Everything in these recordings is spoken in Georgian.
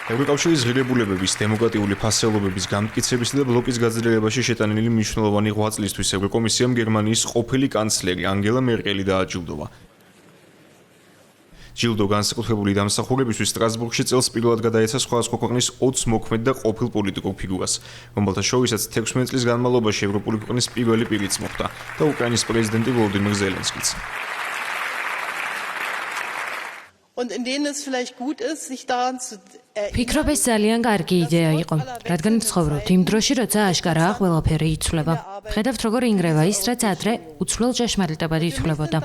ევროკავშირის ღირებულებების, დემოკრატიული ფასეულობების გამტკიცებისა და ბლოკის გაძლიერებაში შეტანილი მნიშვნელოვანი 8 წლისთვის ევროკომისიამ გერმანიის ყოფილი კანცლერი ანგელა მერკელი დააჯილდოვა. ჯილდო განსაკუთრებული დამსახურებისთვის სტრასბურგში წელს პირველად გადაეცა სხვადასხვა ქვეყნის 20 მოქმედ და ყოფილ პოლიტიკურ ფიგურას, რომელთა შორისაც 16 წლის განმავლობაში ევროპული ქვეყნის პირველი პირიც მოხდა და უკრაინის პრეზიდენტი ვოლოდიმირ ზელენსკიც. ფიქრობ ეს ძალიან კარგი იდეა იყო, რადგან ვცხოვრობთ იმ დროში, როცა აშკარაა ყველაფერი იცვლება. ხედავთ, როგორ ინგრევა ის, რაც ადრე უცვლელ ჭეშმარიტებად ითვლებოდა.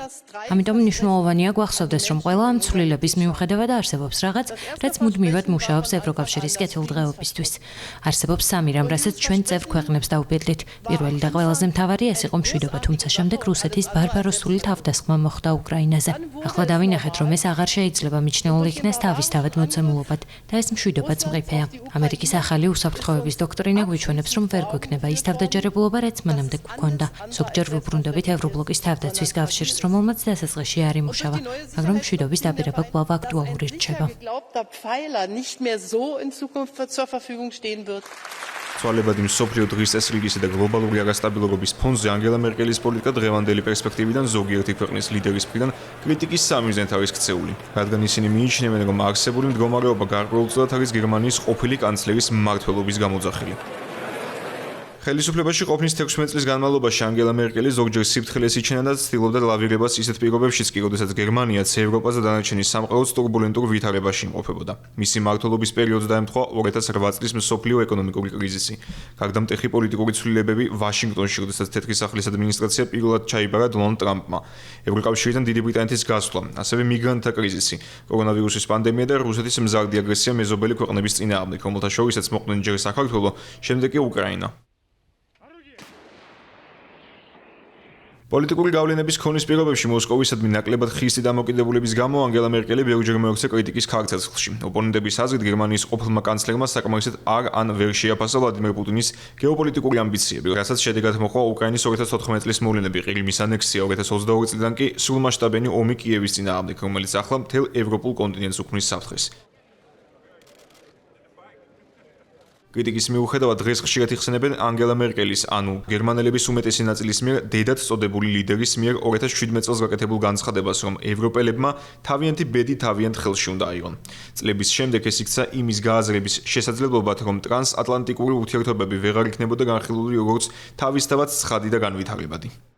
ამიტომ მნიშვნელოვანია გვახსოვდეს, რომ ყველა ამ ცვლილების მიუხედავად არსებობს რაღაც, რაც მუდმივად მუშაობს ევროკავშირის კეთილდღეობისთვის. არსებობს სამი რამ, რასაც ჩვენ წევრ ქვეყნებს დავუპირდით. პირველი და ყველაზე მთავარი ეს იყო მშვიდობა, თუმცა შემდეგ რუსეთის ბარბაროსული თავდასხმა მოხდა უკრაინაზე. ახლა დავინახეთ, რომ ეს აღარ შეიძლება მიჩნეულ იქნეს თავისთავად მოცემულობად და ეს მშვიდობაც მყიფეა. ამერიკის ახალი უსაფრთხოების დოქტრინა გვიჩვენებს, რომ ვერ გვექნება ის თავდაჯერებულობა, რაც მანამდე გვქონდა. ზოგჯერ ვუბრუნდებით ევრობლოკის თავდაცვის კავშირს, რომელმაც დასაწყისში არ იმუშავა, მაგრამ მშვიდობის დაპირება კვლავ აქტუალური რჩება. ცვალებადი მსოფლიო დღის წესრიგისა და გლობალური არასტაბილურობის ფონზე ანგელა მერკელის პოლიტიკა დღევანდელი პერსპექტივიდან ზოგიერთი ქვეყნის ლიდერის მხრიდან კრიტიკის სამიზნედ არის ქცეული, რადგან ისინი მიიჩნევენ, რომ არსებული მდგომარეობა გარკვეულწილად არის გერმანიის ყოფილი კანცლერის მმართველობის გამოძახილი. ხელისუფლებაში ყოფნის 16 წლის განმავლობაში ანგელა მერკელი ზოგჯერ სიფრთხილეს იჩენა და ცდილობდა ლავირებას ისეთ პირობებშიც კი, როდესაც გერმანიაც ევროპას და დანარჩენი სამყაროც ტურბულენტურ ვითარებაში იმყოფებოდა. მისი მმართველობის პერიოდს დაემთხვა 2008 წლის მსოფლიო ეკონომიკური კრიზისი. გარდამტეხი პოლიტიკური ცვლილებები ვაშინგტონში, როდესაც თეთრი სახლის ადმინისტრაცია პირველად ჩაიბარა დონალდ ტრამპმა. ევროკავშირიდან დიდი ბრიტანეთის გასვლა, ასევე მიგრანტთა კრიზისი, კორონავირუსის პანდემია და რუსეთის მზარდი აგრესია მეზობელი ქვეყნების წინააღმდეგ, რომელთა შორისაც მოყვნენ ჯერ საქართველო, შემდეგ კი უკრაინა. პოლიტიკური გავლენების ქონის პირობებში მოსკოვისადმი ნაკლებად ხისტი დამოკიდებულების გამო ანგელა მერკელი ბევრჯერ მოექცა კრიტიკის ქარცერცხლში. ოპონენტების აზრით გერმანიის ყოფილმა კანცლერმა საკმარისად არ ვერ შეაფასა ვლადიმერ პუტინის გეოპოლიტიკური ამბიციები, რასაც შედეგად მოჰყვა უკრაინის 2014 წლის მოვლენები, ყირიმის ანექსია 2022 წლიდან კი სრულმასშტაბიანი ომი კიევის წინააღმდეგ, რომელიც ახლა მთელ ევროპულ კონტინენტს უქმნის საფრთხეს. კრიტიკის მიუხედავად დღეს ხშირად იხსენებენ ანგელა მერკელის, ანუ გერმანელების უმეტესი ნაწილის მიერ დედად წოდებული ლიდერის მიერ 2017 წელს გაკეთებულ განცხადებას, რომ ევროპელებმა თავიანთი ბედი თავიანთ ხელში უნდა აიღონ. წლების შემდეგ ეს იქცა იმის გააზრების შესაძლებლობად, რომ ტრანსატლანტიკური ურთიერთობები ვეღარ იქნებოდა განხილული როგორც თავისთავად ცხადი და განვითარებადი.